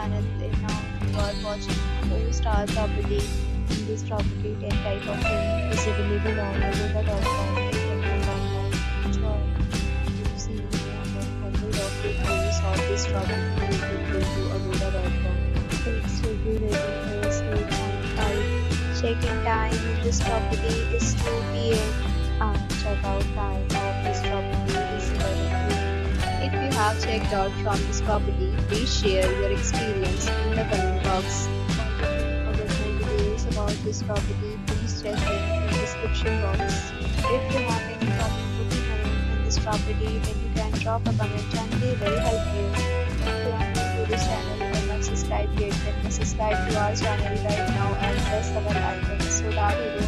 channel. And now you are watching 4-star property. In this property, 10 type of room is available on agoda.com. You can book online and enjoy. You see more than 100 of reviews on this property. You can go to agoda.com. Its review rating is 8.5. Check-in time in this property is 2 p.m. and check-out time of this property is 11 p.m. If you have checked out from this property, please share your experience in the comment box. For more details about this property, please check in the description box. If you have any problem booking a room in this property, then you can drop a comment and they will help you. If you are new to this channel and not subscribed yet, then subscribe to our channel right now and press the bell icon so that you will